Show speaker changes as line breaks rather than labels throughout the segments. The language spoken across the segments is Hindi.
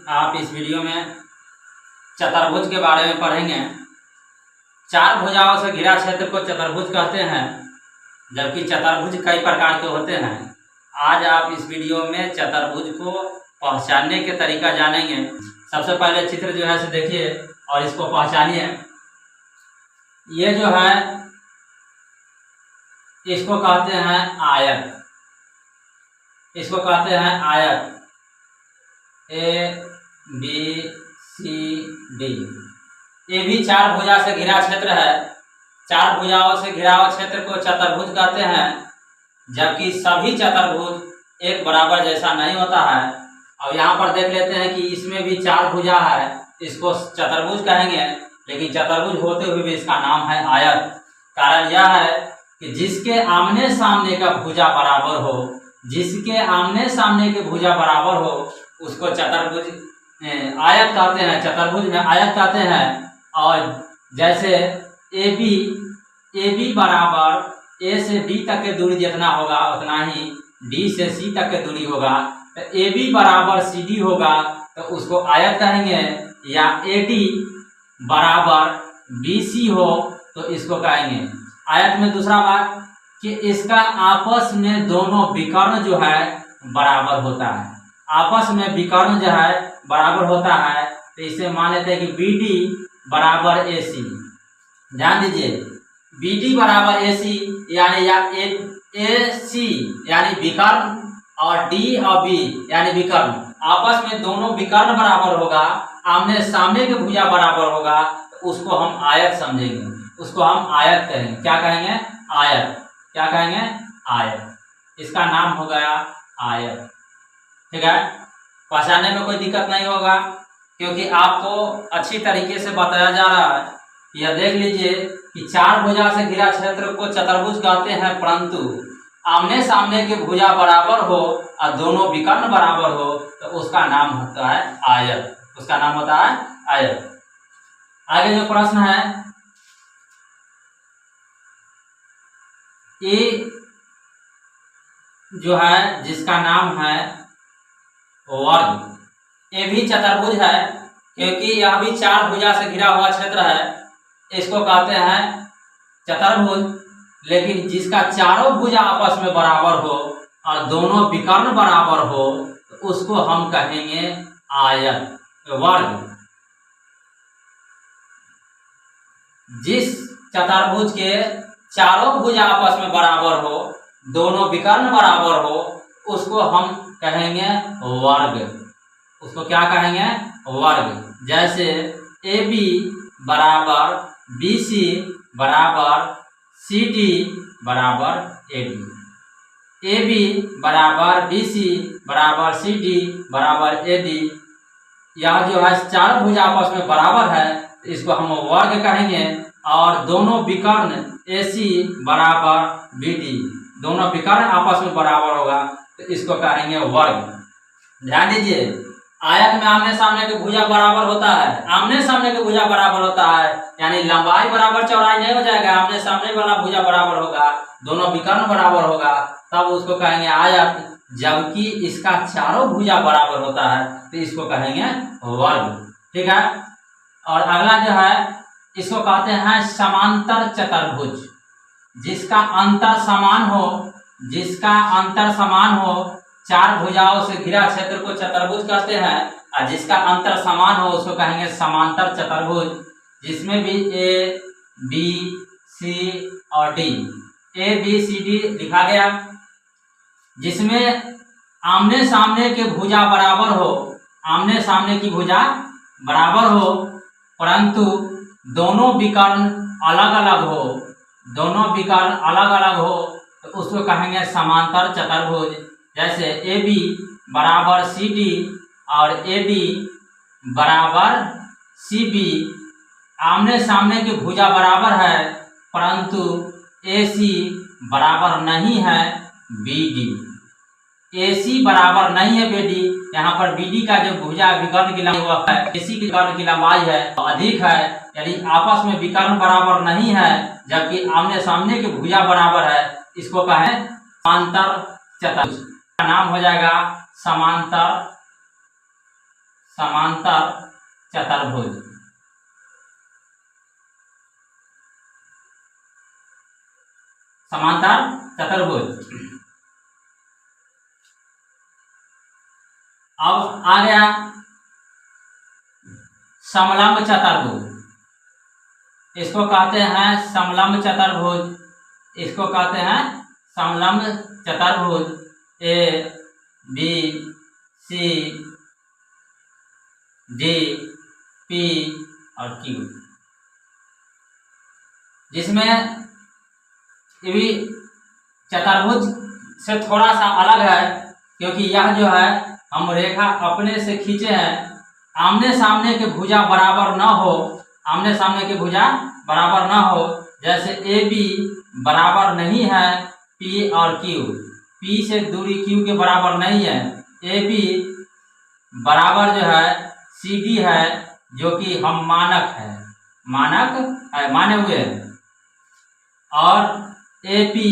आप इस वीडियो में चतुर्भुज के बारे में पढ़ेंगे। चार भुजाओं से घिरा क्षेत्र को चतुर्भुज कहते हैं, जबकि चतुर्भुज कई प्रकार के होते हैं। आज आप इस वीडियो में चतुर्भुज को पहचानने के तरीका जानेंगे। सबसे पहले चित्र जो है से देखिए और इसको पहचानिए। ये जो है इसको कहते हैं आयत, इसको कहते हैं आयत ABCD। ये भी चार भुजा से घिरा क्षेत्र है। चार भुजाओं से घिरा हुआ क्षेत्र को चतुर्भुज कहते हैं, जबकि सभी चतुर्भुज एक बराबर जैसा नहीं होता है। अब यहाँ पर देख लेते हैं कि इसमें भी चार भुजा है, इसको चतुर्भुज कहेंगे, लेकिन चतुर्भुज होते हुए भी इसका नाम है आयत। कारण यह है कि जिसके आमने सामने का भुजा बराबर हो, जिसके आमने सामने के भुजा बराबर हो उसको चतुर्भुज आयत कहते हैं, चतुर्भुज में आयत कहते हैं। और जैसे AB बराबर A से B तक की दूरी जितना होगा उतना ही D से C तक की दूरी होगा। तो AB बराबर CD होगा तो उसको आयत कहेंगे, या AD बराबर BC हो तो इसको कहेंगे आयत। में दूसरा बात कि इसका आपस में दोनों विकर्ण जो है बराबर होता है, आपस में विकर्ण जो है बराबर होता है। तो इसे मान लेते हैं कि BD बराबर AC। ध्यान दीजिए, BD बराबर AC यानी या AC यानी विकर्ण और D और B यानी विकर्ण, आपस में दोनों विकर्ण बराबर होगा, आमने सामने के भुजा बराबर होगा, तो उसको हम आयत समझेंगे, उसको हम आयत कहेंगे। क्या कहेंगे? आयत। क्या कहेंगे? आयत। इसका नाम हो गया आयत। ठीक है, पहचानने में कोई दिक्कत नहीं होगा क्योंकि आपको अच्छी तरीके से बताया जा रहा है। यह देख लीजिए कि चार भुजा से घिरा क्षेत्र को चतुर्भुज कहते हैं, परंतु आमने सामने के भुजा बराबर हो और दोनों विकर्ण बराबर हो तो उसका नाम होता है आयत, उसका नाम होता है आयत। आगे जो प्रश्न है, ये जो है जिसका नाम है वर्ग, ये भी चतुर्भुज है क्योंकि यह भी चार भुजा से घिरा हुआ क्षेत्र है। इसको कहते हैं चतुर्भुज, लेकिन जिसका चारों भुजा आपस में बराबर हो और दोनों विकर्ण बराबर हो तो उसको हम कहेंगे आयत, वर्ग। जिस चतुर्भुज के चारों भुजा आपस में बराबर हो, दोनों विकर्ण बराबर हो, उसको हम कहेंगे वर्ग। उसको क्या कहेंगे? वर्ग। जैसे AB बराबर BC बराबर CD बराबर AD। AB बराबर BC बराबर CD बराबर AD, यह जो है चार भुजा आपस में बराबर है, इसको हम वर्ग कहेंगे। और दोनों विकर्ण AC बराबर BD, दोनों विकर्ण आपस में बराबर होगा तो इसको कहेंगे वर्ग। ध्यान दीजिए, आयत में आमने सामने के भुजा बराबर होता है, आमने सामने के भुजा बराबर होता है, यानी लंबाई बराबर चौड़ाई नहीं हो जाएगा, आमने सामने वाला भुजा बराबर होगा, दोनों विकर्ण बराबर होगा, तब उसको कहेंगे आयत। जबकि इसका चारों भुजा बराबर होता है तो इसको कहेंगे वर्ग। ठीक है, और अगला जो है इसको कहते हैं समांतर चतुर्भुज। जिसका अंतर समान हो, जिसका अंतर समान हो, चार भुजाओं से घिरा क्षेत्र को चतुर्भुज कहते हैं, और जिसका अंतर समान हो उसको कहेंगे समांतर चतुर्भुज। जिसमें भी A, B, C और D, ABCD लिखा गया। जिसमें आमने सामने के भुजा बराबर हो, आमने सामने की भुजा बराबर हो, परंतु दोनों विकर्ण अलग अलग हो, दोनों विकर्ण अलग अलग हो तो उसको कहेंगे समांतर चतुर्भुज। जैसे AB बराबर CD और AD बराबर CB, आमने सामने की भुजा बराबर है परंतु AC बराबर नहीं है BD। AC बराबर नहीं है BD, यहाँ पर BD का जो भुजा विकर्ण की लंबाई है, AC की विकर्ण की लंबाई है अधिक है, यानी आपस में विकर्ण बराबर नहीं है, जबकि आमने सामने की भुजा बराबर है। इसको कहें समांतर चतुर्भुज, का नाम हो जाएगा समांतर समांतर चतुर्भुज। समांतर चतुर्भुज। अब आ गया समलंब चतुर्भुज। इसको कहते हैं समलंब चतुर्भुज। इसको कहते हैं समलंब चतुर्भुज। A B C D P और क्यू, जिसमें ये भी चतुर्भुज से थोड़ा सा अलग है, क्योंकि यह जो है हम रेखा अपने से खींचे हैं, आमने सामने के भुजा बराबर न हो, आमने सामने के भुजा बराबर न हो। जैसे ए बी बराबर नहीं है पी और क्यू, पी से दूरी क्यू के बराबर नहीं है। ए बी बराबर जो है सी डी है, जो कि हम मानक है, माने हुए हैं। और ए पी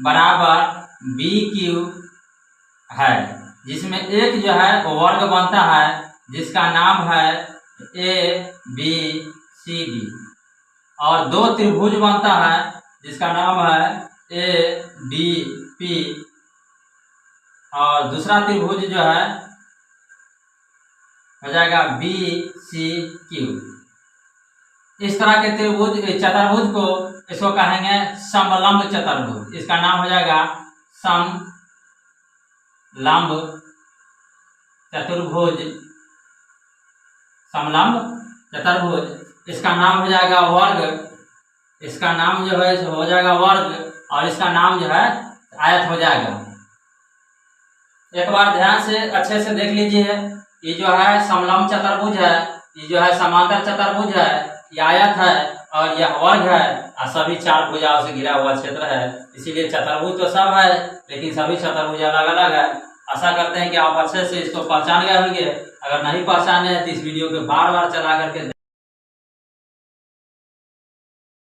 बराबर बी क्यू है, जिसमें एक जो है वो वर्ग बनता है, जिसका नाम है ए बी सी डी। और दो त्रिभुज बनता है, जिसका नाम है ए डी पी। और दूसरा त्रिभुज जो है हो जाएगा बी सी क्यू। इस तरह के त्रिभुज चतुर्भुज को इसको कहेंगे समलंब चतुर्भुज। इसका नाम हो जाएगा समलंब चतुर्भुज। समलंब चतुर्भुज। इसका नाम हो जाएगा वर्ग। इसका नाम जो है हो जाएगा वर्ग, और इसका नाम जो है आयत हो जाएगा। एक बार ध्यान से अच्छे से देख लीजिए, ये जो है समलंब चतुर्भुज है, ये जो है समांतर चतुर्भुज है, ये आयत है और यह वर्ग है, और सभी चार भुजाओं से घिरा हुआ क्षेत्र है। इसीलिए चतुर्भुज तो सब है, लेकिन सभी चतुर्भुज अलग अलग है। आशा करते हैं कि आप अच्छे से इसको पहचान गए होंगे। अगर नहीं पहचाने हैं तो इस वीडियो को बार बार चला करके